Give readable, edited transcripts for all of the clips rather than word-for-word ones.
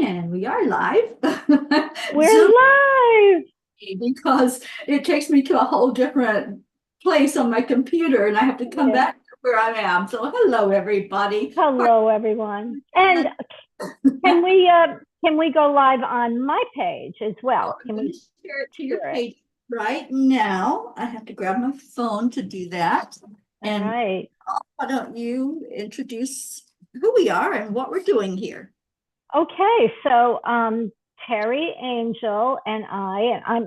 And we are live. We're Zoom live. because it takes me to a whole different place on my computer and I have to come Yeah. back to where I am. So hello everybody. Hello, everyone. And can we can we go live on my page as well? I'm Can going we to share it to your share it? page right now. I have to grab my phone to do that. All And right. why don't you introduce who we are and what we're doing here? Okay. So Terry Angel and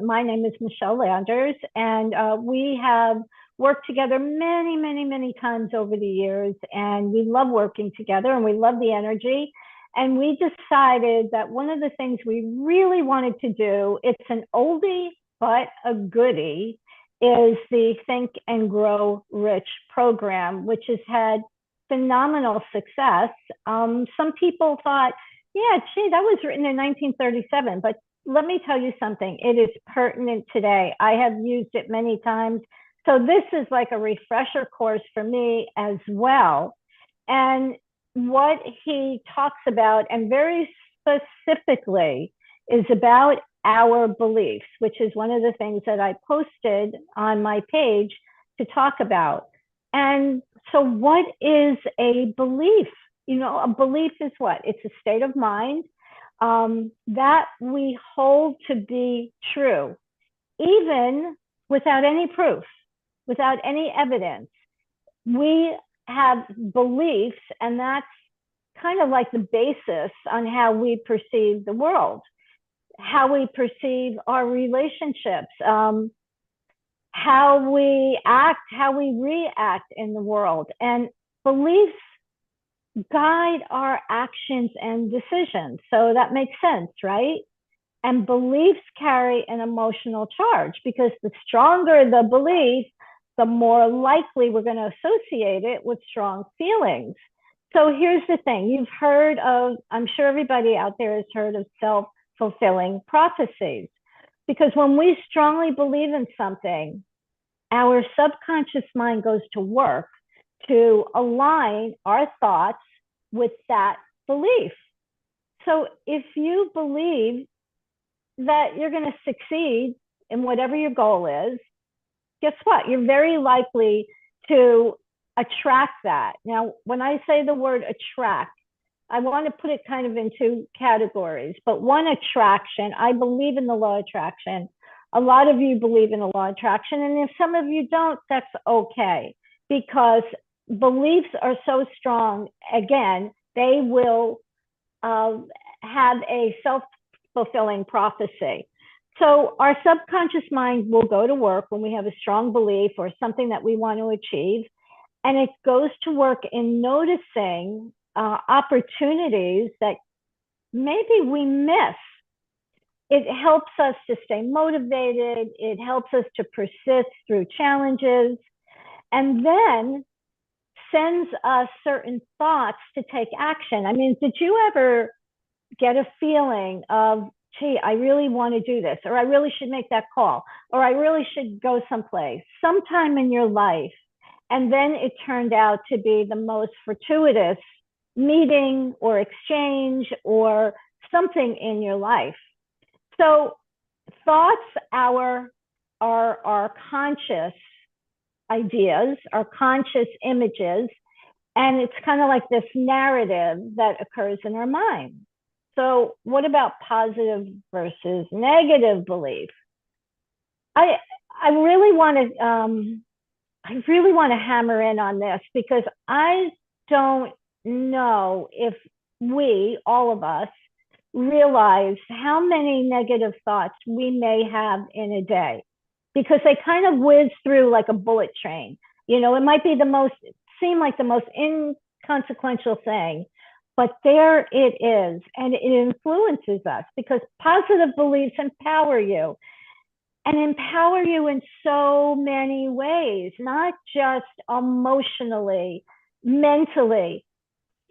my name is Michelle Landers, and we have worked together many times over the years, and we love working together, and we love the energy. And we decided that one of the things we really wanted to do, it's an oldie but a goodie, is the Think and Grow Rich program, which has had phenomenal success. Some people thought, yeah, gee, that was written in 1937. But let me tell you something. It is pertinent today. I have used it many times. So this is like a refresher course for me as well. And what he talks about, and very specifically, is about our beliefs, which is one of the things that I posted on my page to talk about. And so, what is a belief? A belief is what? It's a state of mind that we hold to be true, even without any proof, without any evidence. We have beliefs, and that's kind of like the basis on how we perceive the world, how we perceive our relationships, how we act, how we react in the world. And beliefs guide our actions and decisions. So that makes sense, right? And beliefs carry an emotional charge because the stronger the belief, the more likely we're going to associate it with strong feelings. So here's the thing. You've heard of, I'm sure everybody out there has heard of self-fulfilling prophecies. Because when we strongly believe in something, our subconscious mind goes to work to align our thoughts with that belief. So if you believe that you're going to succeed in whatever your goal is, guess what? You're very likely to attract that. Now, when I say the word attract, I want to put it kind of in two categories. But one, attraction, I believe in the law of attraction. A lot of you believe in the law of attraction. And if some of you don't, that's okay. Because beliefs are so strong, again, they will have a self-fulfilling prophecy. So our subconscious mind will go to work when we have a strong belief or something that we want to achieve. And it goes to work in noticing opportunities that maybe we miss. It helps us to stay motivated. It helps us to persist through challenges. And then sends us certain thoughts to take action. I mean, did you ever get a feeling of, gee, I really want to do this, or I really should make that call, or I really should go someplace, sometime in your life? And then it turned out to be the most fortuitous meeting or exchange or something in your life. So thoughts are our conscious ideas, our conscious images, and it's kind of like this narrative that occurs in our mind. So what about positive versus negative belief? I I really want to hammer in on this because I don't know if we, all of us, realize how many negative thoughts we may have in a day because they kind of whiz through like a bullet train. It might be seem like the most inconsequential thing, but there it is. And it influences us because positive beliefs empower you and empower you in so many ways, not just emotionally, mentally,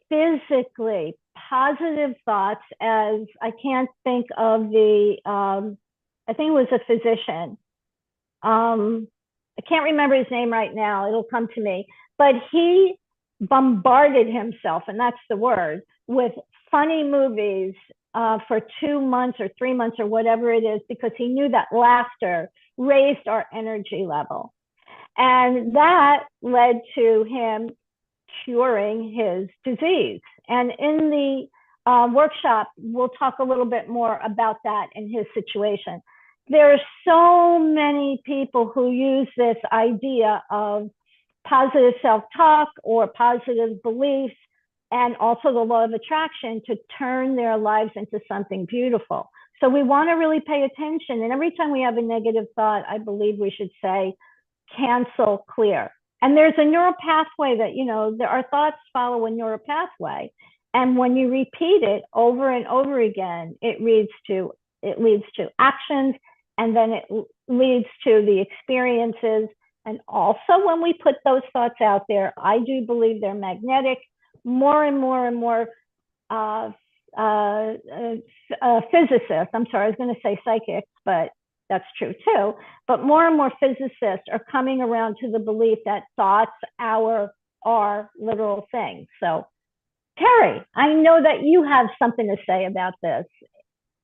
physically. Positive thoughts, as I can't think of I think it was a physician. I can't remember his name right now. It'll come to me. But he bombarded himself, and that's the word, with funny movies for 2 months or 3 months or whatever it is, because he knew that laughter raised our energy level. And that led to him curing his disease. And in the workshop, we'll talk a little bit more about that in his situation. There are so many people who use this idea of positive self-talk or positive beliefs, and also the law of attraction, to turn their lives into something beautiful. So we want to really pay attention. And every time we have a negative thought, I believe we should say, cancel, clear. And there's a neural pathway that, our thoughts follow a neural pathway. And when you repeat it over and over again, it leads to actions, and then it leads to the experiences. And also when we put those thoughts out there, I do believe they're magnetic. More and more and more physicists, I'm sorry, I was going to say psychics, but that's true too. But more and more physicists are coming around to the belief that thoughts are literal things. So, Terry, I know that you have something to say about this.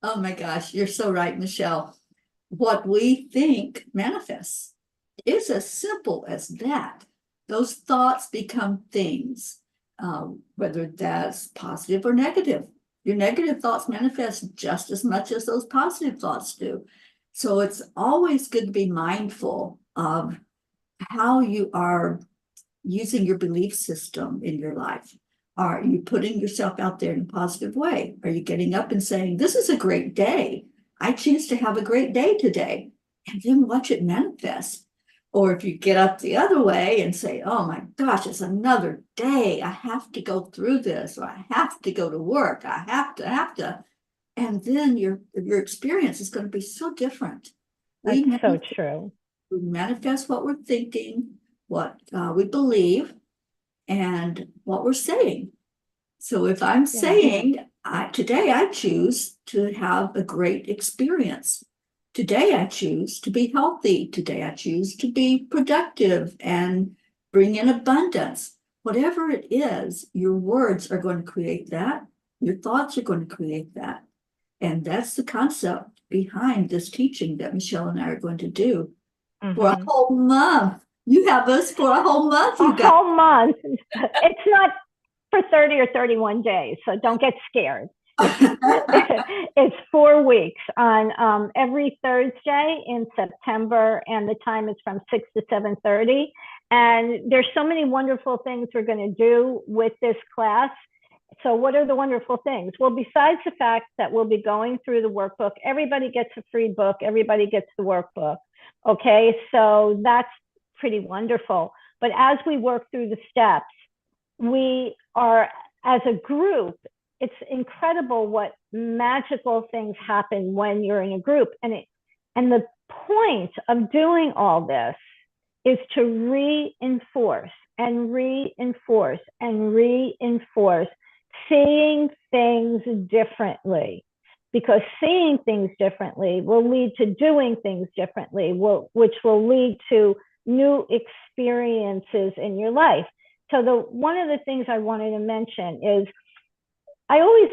Oh my gosh, you're so right, Michelle. What we think manifests. It's as simple as that. Those thoughts become things, whether that's positive or negative. Your negative thoughts manifest just as much as those positive thoughts do. So it's always good to be mindful of how you are using your belief system in your life. Are you putting yourself out there in a positive way? Are you getting up and saying, this is a great day. I choose to have a great day today, and then watch it manifest. Or if you get up the other way and say, oh my gosh, it's another day. I have to go through this, or I have to go to work. I have to. And then your experience is going to be so different. That's so true. We manifest what we're thinking, what we believe, and what we're saying. So if I'm saying, today I choose to have a great experience. Today I choose to be healthy. Today I choose to be productive and bring in abundance. Whatever it is, your words are going to create that. Your thoughts are going to create that. And that's the concept behind this teaching that Michelle and I are going to do for a whole month. You have us for a whole month. Whole month. It's not for 30 or 31 days, so don't get scared. It's 4 weeks on every Thursday in September, and the time is from 6 to 7:30. And there's so many wonderful things we're going to do with this class. So what are the wonderful things? Well, besides the fact that we'll be going through the workbook, everybody gets a free book, everybody gets the workbook. Okay, so that's pretty wonderful. But as we work through the steps, we are, as a group, it's incredible what magical things happen when you're in a group. And the point of doing all this is to reinforce and reinforce and reinforce seeing things differently, because seeing things differently will lead to doing things differently, which will lead to new experiences in your life. So one of the things I wanted to mention is, I always,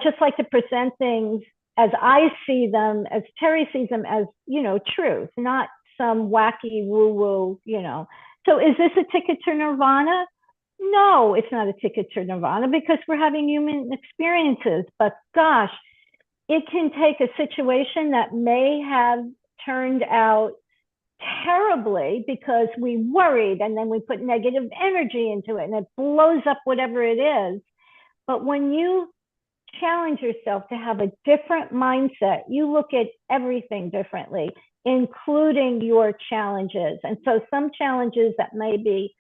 just like to present things as I see them, as Terry sees them, as, truth, not some wacky woo-woo, So is this a ticket to nirvana? No, it's not a ticket to nirvana, because we're having human experiences. But gosh, it can take a situation that may have turned out terribly because we worried, and then we put negative energy into it, and it blows up whatever it is. But when you challenge yourself to have a different mindset, you look at everything differently, including your challenges. And so some challenges that may be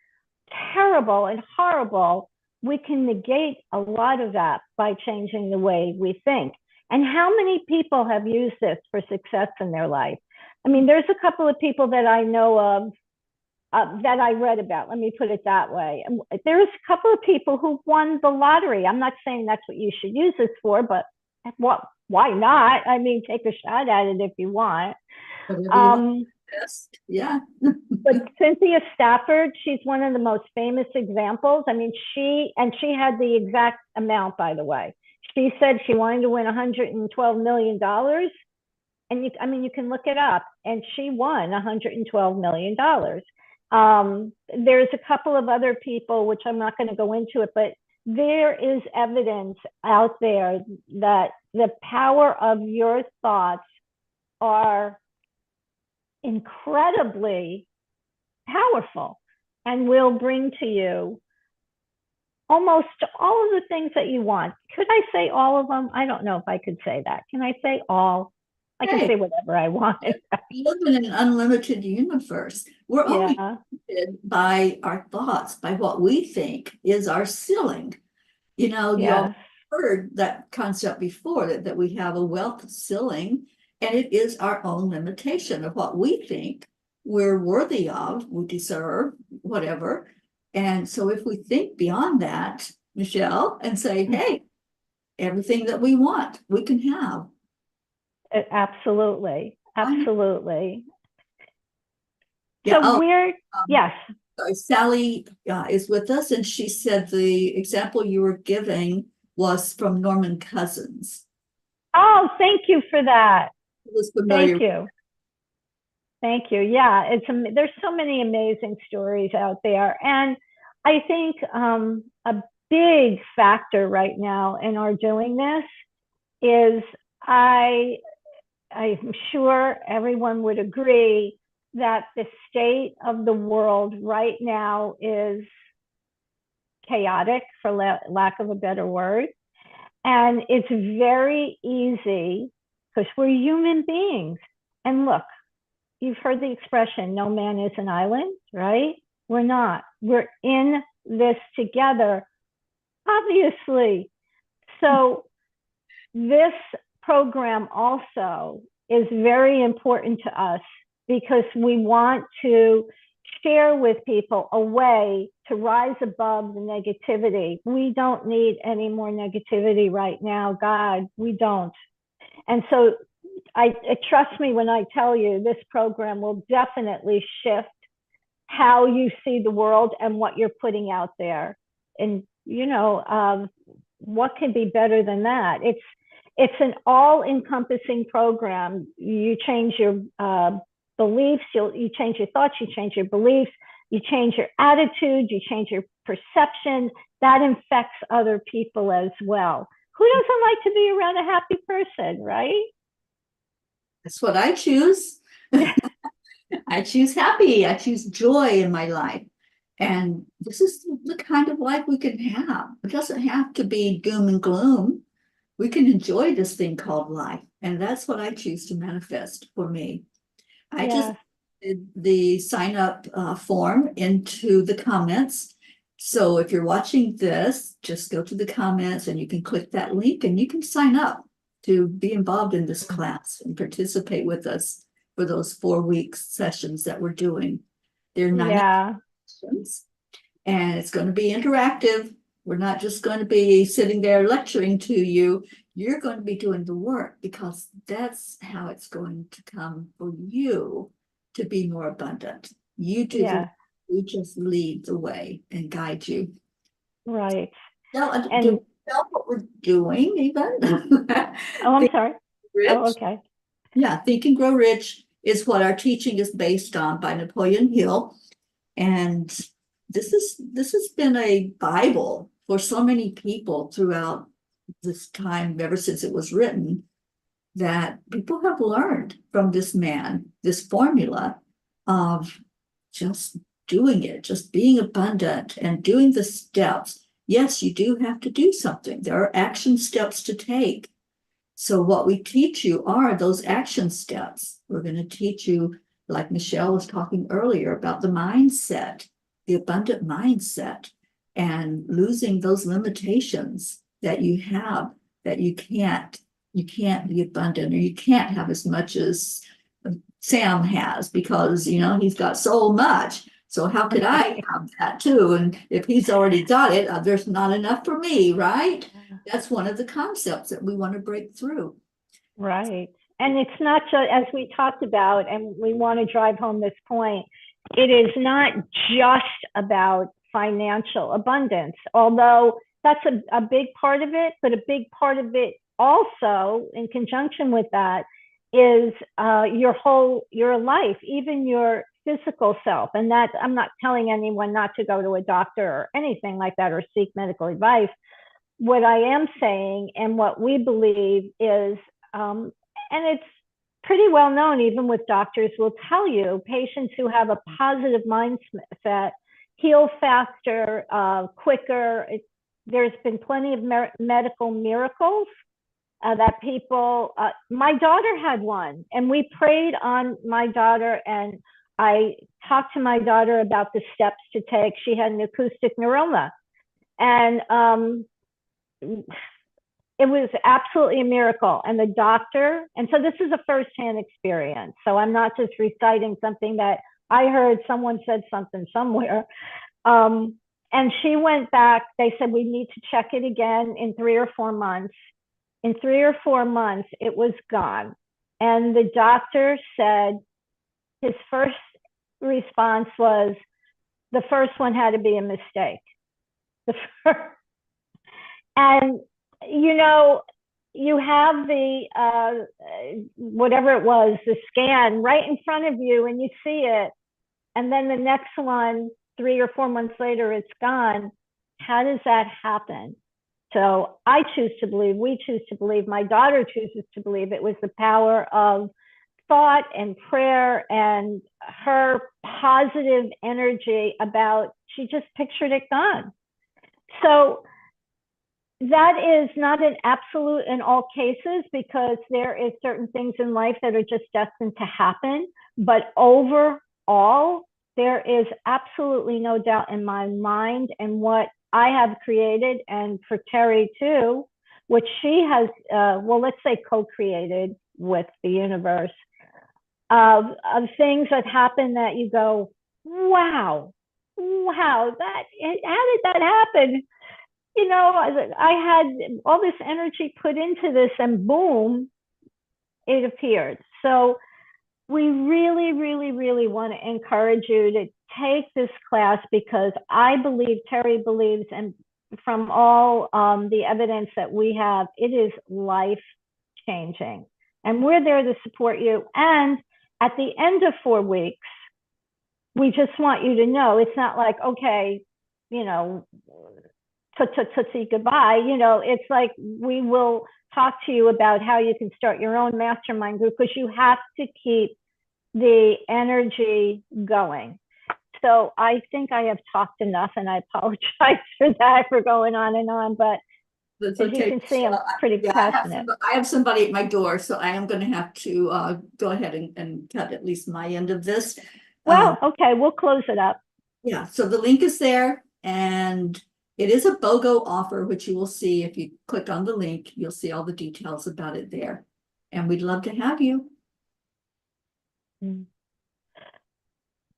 terrible and horrible, we can negate a lot of that by changing the way we think. And how many people have used this for success in their life? I mean, there's a couple of people that I know of that I read about, let me put it that way. There's a couple of people who won the lottery. I'm not saying that's what you should use this for, but why not? I mean, take a shot at it if you want. Yeah. But Cynthia Stafford, she's one of the most famous examples. I mean, she had the exact amount, by the way. she said she wanted to win $112 million. And you can look it up, and she won $112 million. There's a couple of other people, which I'm not going to go into it, but there is evidence out there that the power of your thoughts are incredibly powerful and will bring to you almost all of the things that you want. Could I say all of them? I don't know if I could say that. Can I say all? I can say whatever I want. We live in an unlimited universe. We're only Yeah. limited by our thoughts, by what we think is our ceiling. You all Yes. heard that concept before, that we have a wealth ceiling, and it is our own limitation of what we think we're worthy of, we deserve, whatever. And so if we think beyond that, Michelle, and say, hey, everything that we want, we can have. Absolutely. Absolutely. Yeah, So yes. Sorry, Sally is with us, and she said the example you were giving was from Norman Cousins. Oh, thank you for that. It was familiar. Thank you. Thank you. Yeah, there's so many amazing stories out there. And I think a big factor right now in our doing this is I'm sure everyone would agree that the state of the world right now is chaotic, for lack of a better word. And it's very easy, because we're human beings. And look, you've heard the expression, no man is an island, right? We're not. We're in this together, obviously. So this program also is very important to us, because we want to share with people a way to rise above the negativity. We don't need any more negativity right now, God, we don't. And so trust me when I tell you, this program will definitely shift how you see the world and what you're putting out there. And what can be better than that? It's an all-encompassing program. You change your beliefs, you change your thoughts, you change your beliefs, you change your attitude, you change your perception. That infects other people as well. Who doesn't like to be around a happy person, right? That's what I choose. I choose happy. I choose joy in my life. And this is the kind of life we can have. It doesn't have to be doom and gloom. We can enjoy this thing called life. And that's what I choose to manifest for me. I just did the sign up form into the comments. So if you're watching this, just go to the comments and you can click that link and you can sign up to be involved in this class and participate with us for those 4 weeks sessions that we're doing. They're 9 sessions, and it's going to be interactive. We're not just going to be sitting there lecturing to you. You're going to be doing the work, because that's how it's going to come for you to be more abundant. You do we just lead the way and guide you. Right. Now, do you know what we're doing even? Oh, I'm sorry. Rich. Oh, okay. Yeah, Think and Grow Rich is what our teaching is based on, by Napoleon Hill. And this has been a Bible for so many people throughout this time, ever since it was written, that people have learned from this man, this formula of just doing it, just being abundant and doing the steps. Yes, you do have to do something. There are action steps to take. So what we teach you are those action steps. We're going to teach you, like Michelle was talking earlier, about the mindset, the abundant mindset, and losing those limitations that you have, that you can't be abundant, or you can't have as much as Sam has, because he's got so much. So how could I have that too? And if he's already got it, there's not enough for me, right? That's one of the concepts that we want to break through. Right. And it's not just, as we talked about, and we want to drive home this point, it is not just about financial abundance, although that's a big part of it, but a big part of it also, in conjunction with that, is your life, even your physical self. And that, I'm not telling anyone not to go to a doctor or anything like that or seek medical advice. What I am saying, and what we believe is, and it's pretty well known, even with doctors will tell you, patients who have a positive mindset heal faster, quicker. There's been plenty of medical miracles that people, my daughter had one, and we prayed on my daughter, and I talked to my daughter about the steps to take. She had an acoustic neuroma, and it was absolutely a miracle. And the doctor, and so this is a firsthand experience. So I'm not just reciting something that I heard someone said something somewhere. And she went back, they said, we need to check it again in 3 or 4 months. In 3 or 4 months, it was gone. And the doctor said his first response was, the first one had to be a mistake. And, you know, you have the, whatever it was, the scan right in front of you, and you see it. And then the next one, 3 or 4 months later, it's gone. How does that happen? So I choose to believe, we choose to believe, my daughter chooses to believe it was the power of thought and prayer and her positive energy about, she just pictured it gone. So that is not an absolute in all cases, because there is certain things in life that are just destined to happen. But overall, there is absolutely no doubt in my mind, and what I have created, and for Terry too, which she has, well, let's say co-created with the universe, of things that happen that you go, wow, how did that happen? You know, I had all this energy put into this, and boom, it appeared. So we really, really, really want to encourage you to take this class, because I believe, Terry believes, and from all the evidence that we have, it is life changing. And we're there to support you. And at the end of 4 weeks, we just want you to know, it's not like, okay, you know, tootsie goodbye. You know, it's like, we will talk to you about how you can start your own mastermind group, because you have to keep the energy going. So I think I have talked enough, and I apologize for that, for going on, but That's as okay. you can see, I'm pretty Yeah, passionate. I have somebody at my door, so I am going to have to go ahead and cut at least my end of this. Well, okay, we'll close it up. Yeah, so the link is there, and it is a BOGO offer, which you will see if you click on the link. You'll see all the details about it there, and we'd love to have you.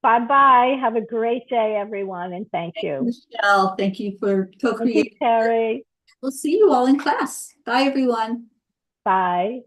Bye-bye. Have a great day, everyone, and thank you. Michelle, thank you for Thank you, co-creating. Terry. We'll see you all in class. Bye, everyone. Bye.